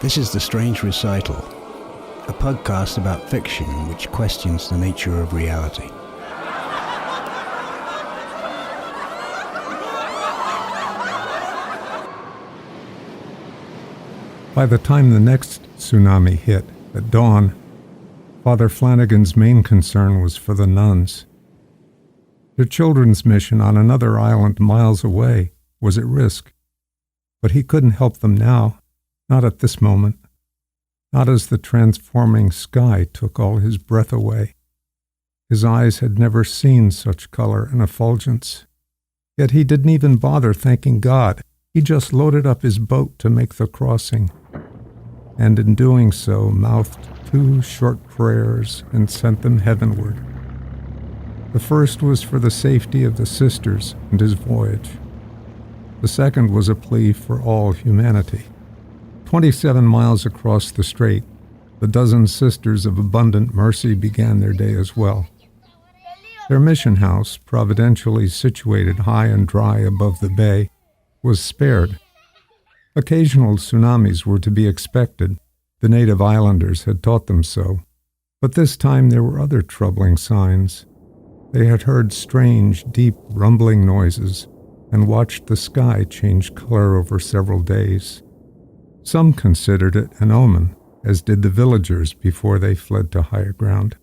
This is The Strange Recital, a podcast about fiction which questions the nature of reality. By the time the next tsunami hit, at dawn, Father Flanagan's main concern was for the nuns. Their children's mission on another island miles away was at risk, but he couldn't help them now, not at this moment, not as the transforming sky took all his breath away. His eyes had never seen such color and effulgence. Yet he didn't even bother thanking God. He just loaded up his boat to make the crossing, and in doing so mouthed 2 short prayers and sent them heavenward. The first was for the safety of the sisters and his voyage. The second was a plea for all humanity. 27 miles across the strait, the dozen Sisters of Abundant Mercy began their day as well. Their mission house, providentially situated high and dry above the bay, was spared. Occasional tsunamis were to be expected. The native islanders had taught them so. But this time there were other troubling signs. They had heard strange, deep, rumbling noises and watched the sky change color over several days. Some considered it an omen, as did the villagers before they fled to higher ground.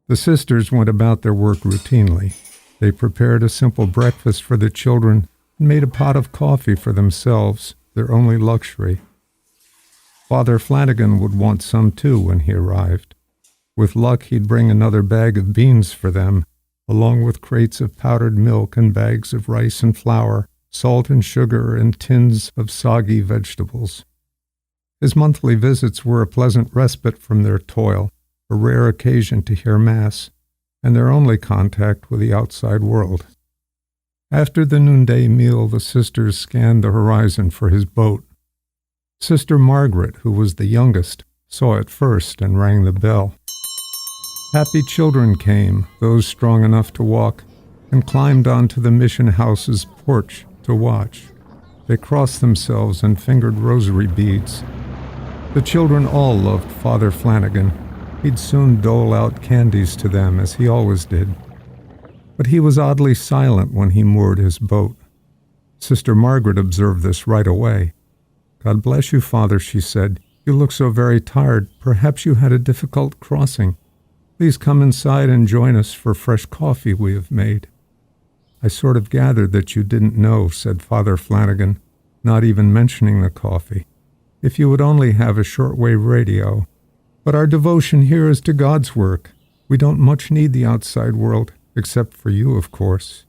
The sisters went about their work routinely. They prepared a simple breakfast for the children and made a pot of coffee for themselves, their only luxury. Father Flanagan would want some too when he arrived. With luck, he'd bring another bag of beans for them, along with crates of powdered milk and bags of rice and flour, salt and sugar, and tins of soggy vegetables. His monthly visits were a pleasant respite from their toil, a rare occasion to hear Mass, and their only contact with the outside world. After the noonday meal, the sisters scanned the horizon for his boat. Sister Margaret, who was the youngest, saw it first and rang the bell. Happy children came, those strong enough to walk, and climbed onto the mission house's porch to watch. They crossed themselves and fingered rosary beads. The children all loved Father Flanagan. He'd soon dole out candies to them, as he always did. But he was oddly silent when he moored his boat. Sister Margaret observed this right away. "God bless you, Father," she said. "You look so very tired. Perhaps you had a difficult crossing. Please come inside and join us for fresh coffee we have made." "I sort of gathered that you didn't know," said Father Flanagan, not even mentioning the coffee. "If you would only have a shortwave radio. But our devotion here is to God's work. We don't much need the outside world, except for you, of course."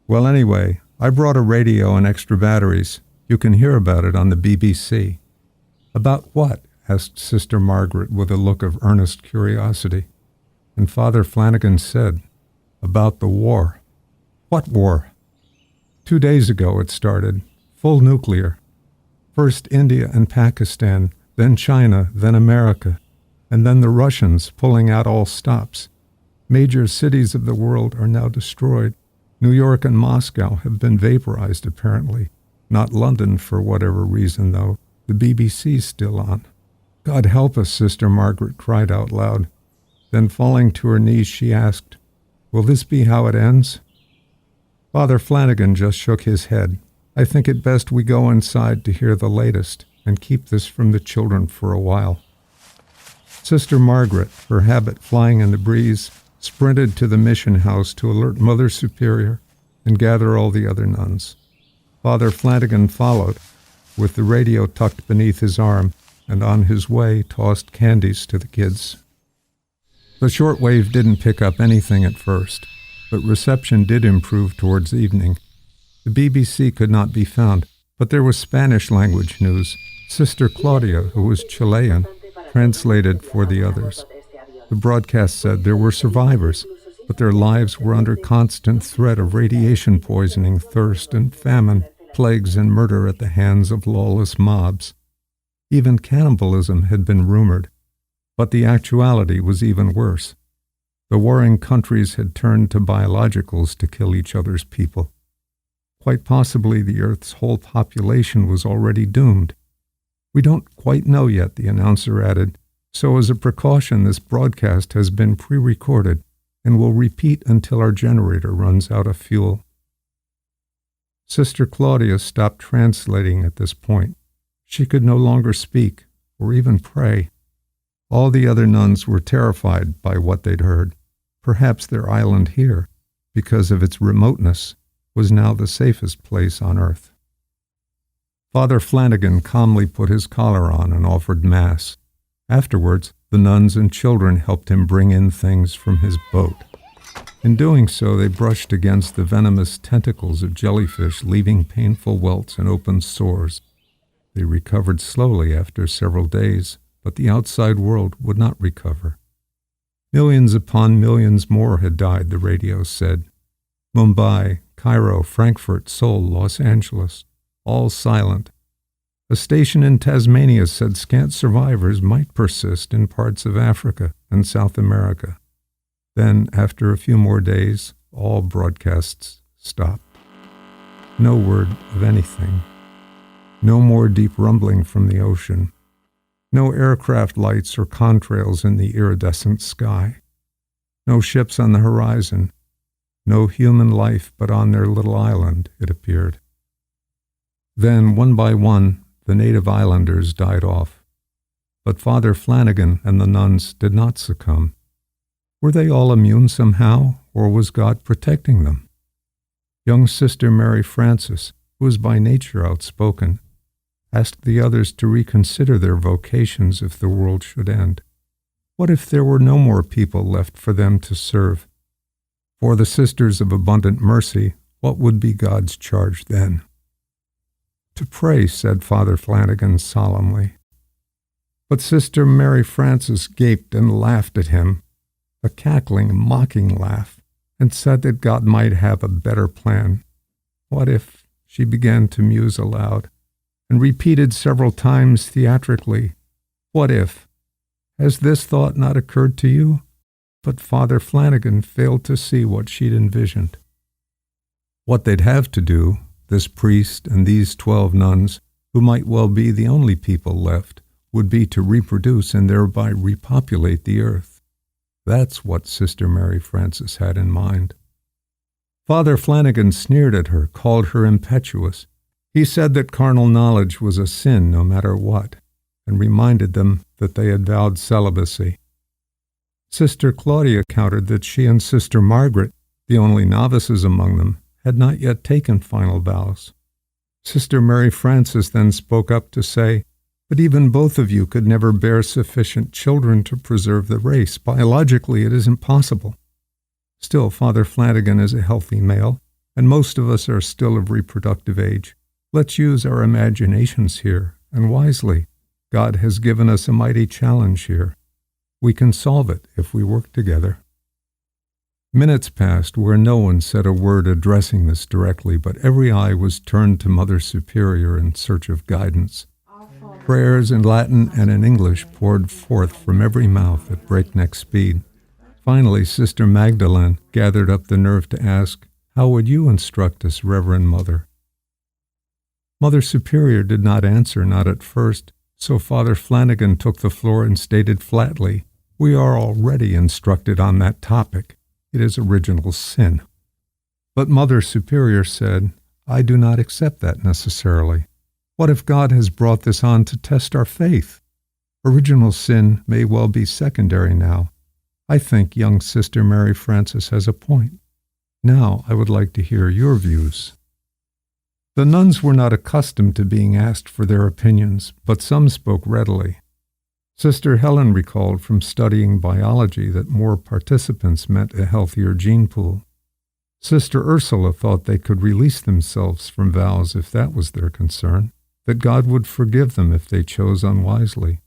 "Well, anyway, I brought a radio and extra batteries. You can hear about it on the BBC." "About what?" asked Sister Margaret with a look of earnest curiosity. And Father Flanagan said, "About the war." "What war?" 2 days ago it started, full nuclear. First India and Pakistan, then China, then America, and then the Russians pulling out all stops. Major cities of the world are now destroyed. New York and Moscow have been vaporized, apparently. Not London, for whatever reason, though. The BBC's still on. "God help us," Sister Margaret cried out loud. Then, falling to her knees, she asked, "Will this be how it ends?" Father Flanagan just shook his head. "I think it best we go inside to hear the latest and keep this from the children for a while." Sister Margaret, her habit flying in the breeze, sprinted to the mission house to alert Mother Superior and gather all the other nuns. Father Flanagan followed, with the radio tucked beneath his arm, and on his way tossed candies to the kids. The shortwave didn't pick up anything at first, but reception did improve towards evening. The BBC could not be found, but there was Spanish-language news. Sister Claudia, who was Chilean, translated for the others. The broadcast said there were survivors, but their lives were under constant threat of radiation poisoning, thirst and famine, plagues and murder at the hands of lawless mobs. Even cannibalism had been rumored, but the actuality was even worse. The warring countries had turned to biologicals to kill each other's people. Quite possibly the Earth's whole population was already doomed. "We don't quite know yet," the announcer added, "so as a precaution this broadcast has been pre-recorded and will repeat until our generator runs out of fuel." Sister Claudia stopped translating at this point. She could no longer speak or even pray. All the other nuns were terrified by what they'd heard. Perhaps their island here, because of its remoteness, was now the safest place on earth. Father Flanagan calmly put his collar on and offered Mass. Afterwards, the nuns and children helped him bring in things from his boat. In doing so, they brushed against the venomous tentacles of jellyfish, leaving painful welts and open sores. They recovered slowly after several days, but the outside world would not recover. Millions upon millions more had died, the radio said. Mumbai, Cairo, Frankfurt, Seoul, Los Angeles, all silent. A station in Tasmania said scant survivors might persist in parts of Africa and South America. Then, after a few more days, all broadcasts stopped. No word of anything. No more deep rumbling from the ocean. No aircraft lights or contrails in the iridescent sky. No ships on the horizon. No human life but on their little island, it appeared. Then, one by one, the native islanders died off. But Father Flanagan and the nuns did not succumb. Were they all immune somehow, or was God protecting them? Young Sister Mary Frances, who was by nature outspoken, asked the others to reconsider their vocations if the world should end. What if there were no more people left for them to serve? For the Sisters of Abundant Mercy, what would be God's charge then? To pray, said Father Flanagan solemnly. But Sister Mary Frances gaped and laughed at him, a cackling, mocking laugh, and said that God might have a better plan. What if, she began to muse aloud, and repeated several times theatrically, what if? Has this thought not occurred to you? But Father Flanagan failed to see what she'd envisioned. What they'd have to do, this priest and these 12 nuns, who might well be the only people left, would be to reproduce and thereby repopulate the earth. That's what Sister Mary Frances had in mind. Father Flanagan sneered at her, called her impetuous. He said that carnal knowledge was a sin no matter what, and reminded them that they had vowed celibacy. Sister Claudia countered that she and Sister Margaret, the only novices among them, had not yet taken final vows. Sister Mary Frances then spoke up to say, but even both of you could never bear sufficient children to preserve the race. Biologically, it is impossible. Still, Father Flanagan is a healthy male, and most of us are still of reproductive age. Let's use our imaginations here, and wisely. God has given us a mighty challenge here. We can solve it if we work together. Minutes passed where no one said a word addressing this directly, but every eye was turned to Mother Superior in search of guidance. Prayers in Latin and in English poured forth from every mouth at breakneck speed. Finally, Sister Magdalene gathered up the nerve to ask, "How would you instruct us, Reverend Mother?" Mother Superior did not answer, not at first, so Father Flanagan took the floor and stated flatly, "We are already instructed on that topic. It is original sin." But Mother Superior said, "I do not accept that necessarily. What if God has brought this on to test our faith? Original sin may well be secondary now. I think young Sister Mary Frances has a point. Now I would like to hear your views." The nuns were not accustomed to being asked for their opinions, but some spoke readily. Sister Helen recalled from studying biology that more participants meant a healthier gene pool. Sister Ursula thought they could release themselves from vows if that was their concern, that God would forgive them if they chose unwisely.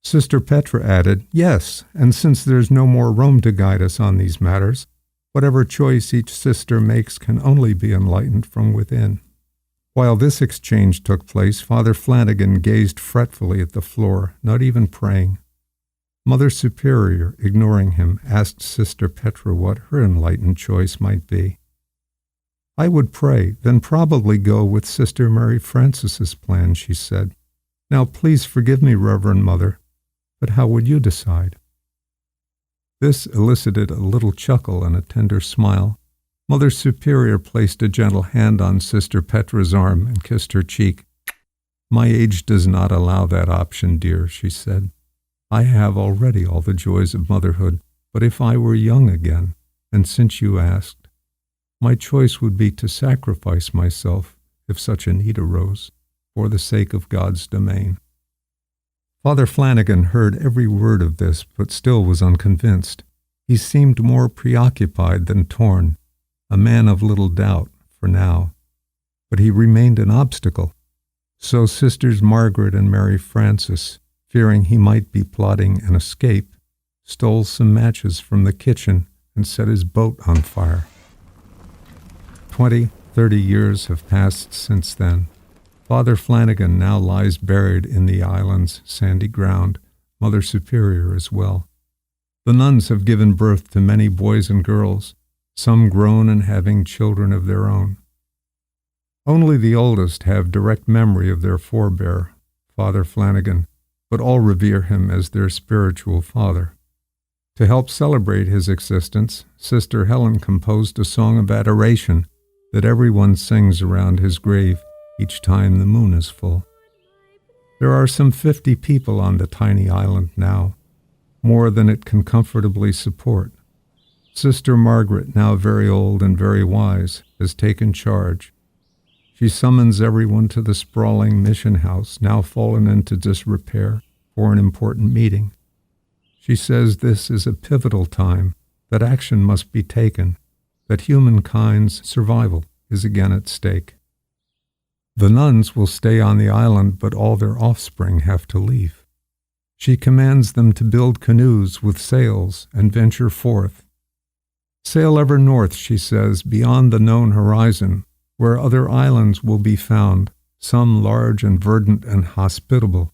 Sister Petra added, "Yes, and since there's no more Rome to guide us on these matters, whatever choice each sister makes can only be enlightened from within." While this exchange took place, Father Flanagan gazed fretfully at the floor, not even praying. Mother Superior, ignoring him, asked Sister Petra what her enlightened choice might be. "I would pray, then probably go with Sister Mary Frances's plan," she said. Now please forgive me, Reverend Mother, but how would you decide?" This elicited a little chuckle and a tender smile. Mother Superior placed a gentle hand on Sister Petra's arm and kissed her cheek. "My age does not allow that option, dear," she said. "I have already all the joys of motherhood, but if I were young again, and since you asked, my choice would be to sacrifice myself, if such a need arose, for the sake of God's domain." Father Flanagan heard every word of this, but still was unconvinced. He seemed more preoccupied than torn, a man of little doubt, for now. But he remained an obstacle. So Sisters Margaret and Mary Frances, fearing he might be plotting an escape, stole some matches from the kitchen and set his boat on fire. 20-30 years have passed since then. Father Flanagan now lies buried in the island's sandy ground, Mother Superior as well. The nuns have given birth to many boys and girls, some grown and having children of their own. Only the oldest have direct memory of their forebear, Father Flanagan, but all revere him as their spiritual father. To help celebrate his existence, Sister Helen composed a song of adoration that everyone sings around his grave each time the moon is full. There are some 50 people on the tiny island now, more than it can comfortably support. Sister Margaret, now very old and very wise, has taken charge. She summons everyone to the sprawling mission house, now fallen into disrepair, for an important meeting. She says this is a pivotal time, that action must be taken, that humankind's survival is again at stake. The nuns will stay on the island, but all their offspring have to leave. She commands them to build canoes with sails and venture forth. Sail ever north, she says, beyond the known horizon, where other islands will be found, some large and verdant and hospitable.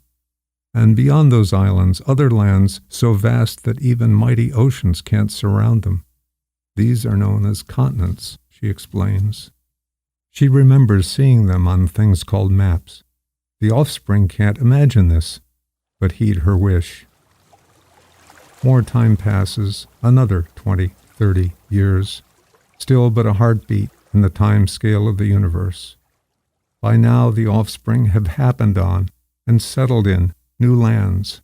And beyond those islands, other lands so vast that even mighty oceans can't surround them. These are known as continents, she explains. She remembers seeing them on things called maps. The offspring can't imagine this, but heed her wish. More time passes, another 20-30 years, still but a heartbeat in the time scale of the universe. By now the offspring have happened on and settled in new lands.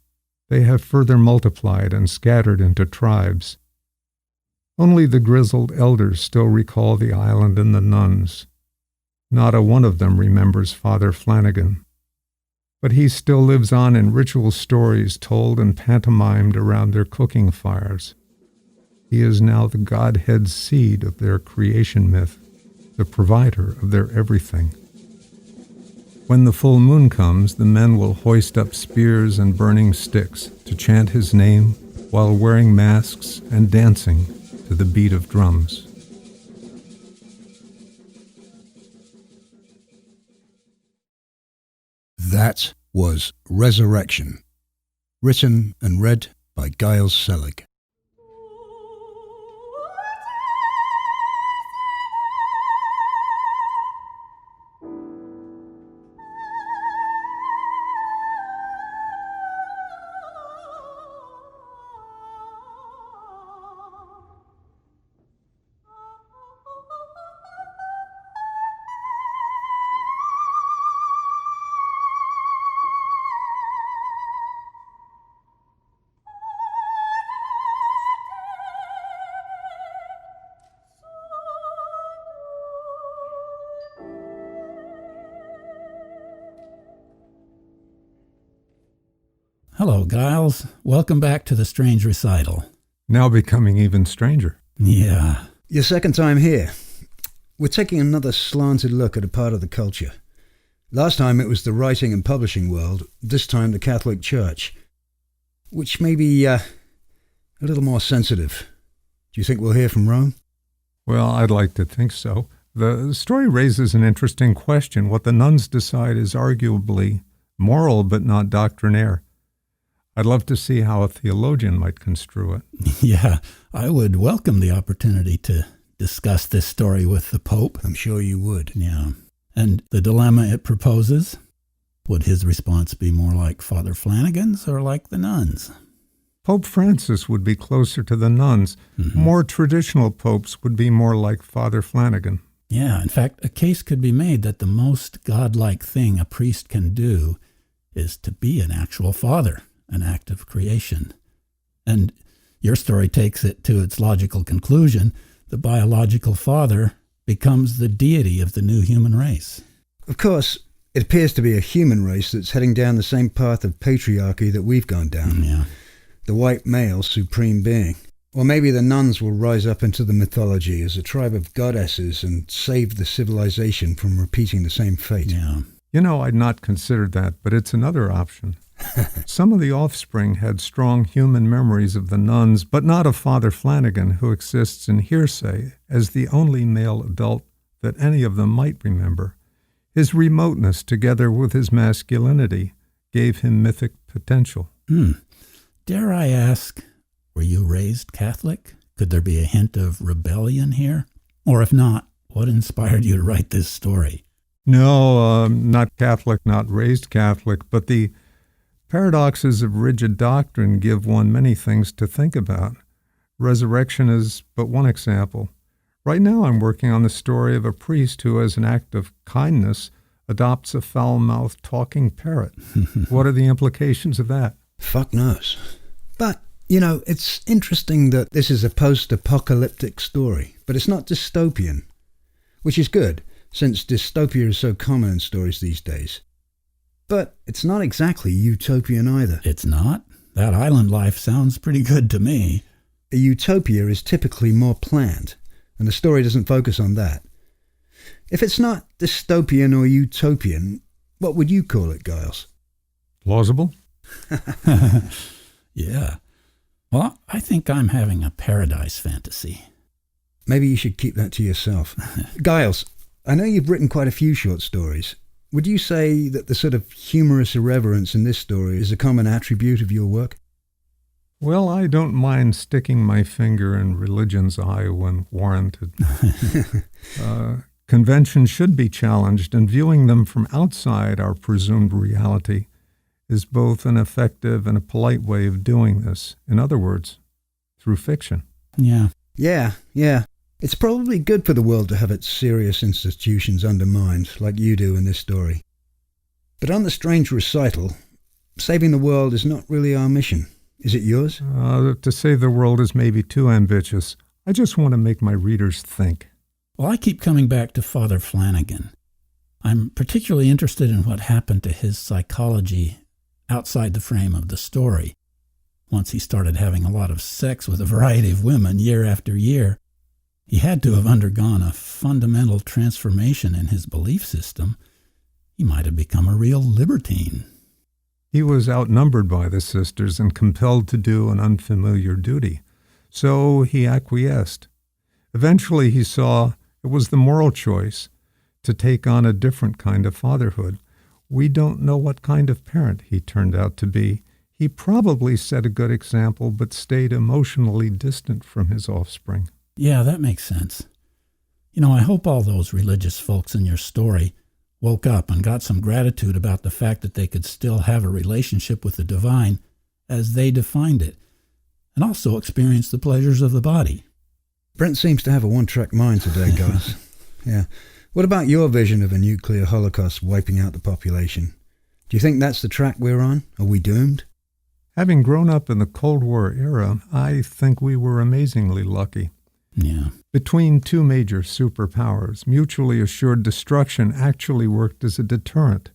They have further multiplied and scattered into tribes. Only the grizzled elders still recall the island and the nuns. Not a one of them remembers Father Flanagan. But he still lives on in ritual stories told and pantomimed around their cooking fires. He is now the Godhead seed of their creation myth, the provider of their everything. When the full moon comes, the men will hoist up spears and burning sticks to chant his name while wearing masks and dancing to the beat of drums. That was Resurrection, written and read by Giles Selig. Hello, Giles. Welcome back to the Strange Recital. Now becoming even stranger. Yeah. Your second time here. We're taking another slanted look at a part of the culture. Last time it was the writing and publishing world, this time the Catholic Church, which may be a little more sensitive. Do you think we'll hear from Rome? Well, I'd like to think so. The story raises an interesting question. What the nuns decide is arguably moral but not doctrinaire. I'd love to see how a theologian might construe it. Yeah, I would welcome the opportunity to discuss this story with the Pope. I'm sure you would. Yeah. And the dilemma it proposes? Would his response be more like Father Flanagan's or like the nuns? Pope Francis would be closer to the nuns. More traditional popes would be more like Father Flanagan. Yeah, in fact, a case could be made that the most godlike thing a priest can do is to be an actual father, an act of creation. And your story takes it to its logical conclusion. The biological father becomes the deity of the new human race. Of course, it appears to be a human race that's heading down the same path of patriarchy that we've gone down. Yeah. The white male supreme being. Or maybe the nuns will rise up into the mythology as a tribe of goddesses and save the civilization from repeating the same fate. Yeah. You know, I'd not considered that, but it's another option. Some of the offspring had strong human memories of the nuns, but not of Father Flanagan, who exists in hearsay as the only male adult that any of them might remember. His remoteness, together with his masculinity, gave him mythic potential. Dare I ask, were you raised Catholic? Could there be a hint of rebellion here? Or if not, what inspired you to write this story? No, not Catholic, not raised Catholic, but the paradoxes of rigid doctrine give one many things to think about. Resurrection is but one example. Right now I'm working on the story of a priest who, as an act of kindness, adopts a foul-mouthed talking parrot. What are the implications of that? Fuck knows. But, you know, it's interesting that this is a post-apocalyptic story, but it's not dystopian, which is good, since dystopia is so common in stories these days. But it's not exactly utopian either. It's not? That island life sounds pretty good to me. A utopia is typically more planned, and the story doesn't focus on that. If it's not dystopian or utopian, what would you call it, Giles? Plausible? Yeah. Well, I think I'm having a paradise fantasy. Maybe you should keep that to yourself. Giles, I know you've written quite a few short stories. Would you say that the sort of humorous irreverence in this story is a common attribute of your work? Well, I don't mind sticking my finger in religion's eye when warranted. Conventions should be challenged, and viewing them from outside our presumed reality is both an effective and a polite way of doing this. In other words, through fiction. Yeah. Yeah. It's probably good for the world to have its serious institutions undermined, like you do in this story. But on the strange recital, saving the world is not really our mission. Is it yours? To save the world is maybe too ambitious. I just want to make my readers think. Well, I keep coming back to Father Flanagan. I'm particularly interested in what happened to his psychology outside the frame of the story. Once he started having a lot of sex with a variety of women year after year, he had to have undergone a fundamental transformation in his belief system. He might have become a real libertine. He was outnumbered by the sisters and compelled to do an unfamiliar duty. So he acquiesced. Eventually he saw it was the moral choice to take on a different kind of fatherhood. We don't know what kind of parent he turned out to be. He probably set a good example, but stayed emotionally distant from his offspring. Yeah, that makes sense. You know, I hope all those religious folks in your story woke up and got some gratitude about the fact that they could still have a relationship with the divine as they defined it, and also experience the pleasures of the body. Brent seems to have a one-track mind today, guys. Yeah. What about your vision of a nuclear holocaust wiping out the population? Do you think that's the track we're on? Are we doomed? Having grown up in the Cold War era, I think we were amazingly lucky. Yeah. Between two major superpowers, mutually assured destruction actually worked as a deterrent.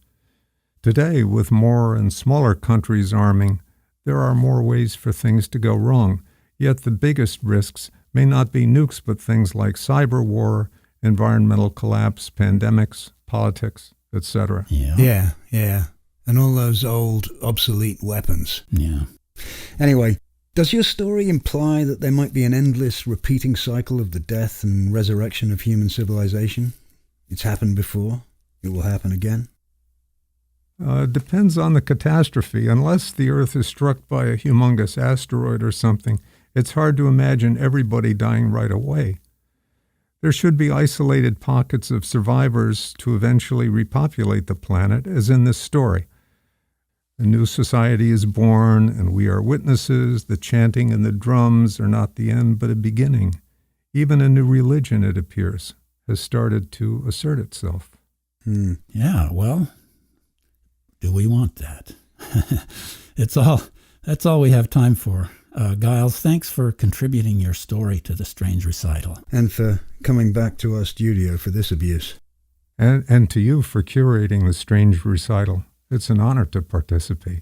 Today, with more and smaller countries arming, there are more ways for things to go wrong, yet the biggest risks may not be nukes but things like cyber war, environmental collapse, pandemics, politics, etc. Yeah. Yeah. And all those old, obsolete weapons. Yeah. Anyway, does your story imply that there might be an endless repeating cycle of the death and resurrection of human civilization? It's happened before. It will happen again? Depends on the catastrophe. Unless the Earth is struck by a humongous asteroid or something, it's hard to imagine everybody dying right away. There should be isolated pockets of survivors to eventually repopulate the planet, as in this story. A new society is born, and we are witnesses. The chanting and the drums are not the end, but a beginning. Even a new religion, it appears, has started to assert itself. Yeah, well, do we want that? That's all we have time for. Giles, thanks for contributing your story to the Strange Recital. And for coming back to our studio for this abuse. And to you for curating the Strange Recital. It's an honor to participate.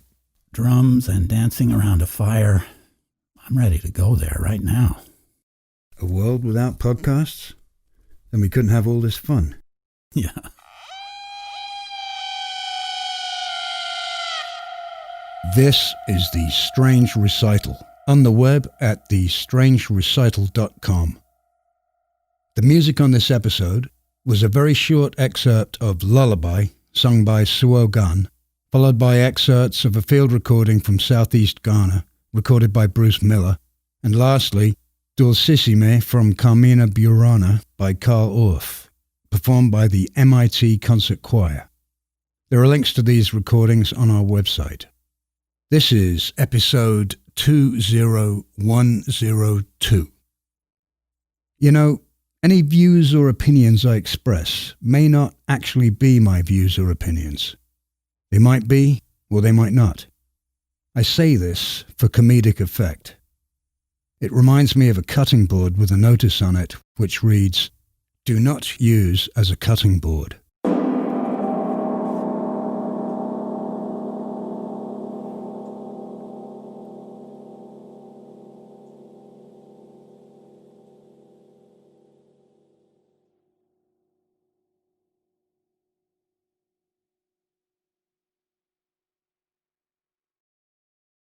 Drums and dancing around a fire. I'm ready to go there right now. A world without podcasts? Then we couldn't have all this fun. Yeah. This is The Strange Recital, on the web at thestrangerecital.com. The music on this episode was a very short excerpt of Lullaby, sung by Suo Gun, followed by excerpts of a field recording from southeast Ghana, recorded by Bruce Miller, and lastly, Dulcissime from Carmina Burana by Carl Orff, performed by the MIT Concert Choir. There are links to these recordings on our website. This is episode 20102. You know, any views or opinions I express may not actually be my views or opinions. They might be, or they might not. I say this for comedic effect. It reminds me of a cutting board with a notice on it which reads, "Do not use as a cutting board."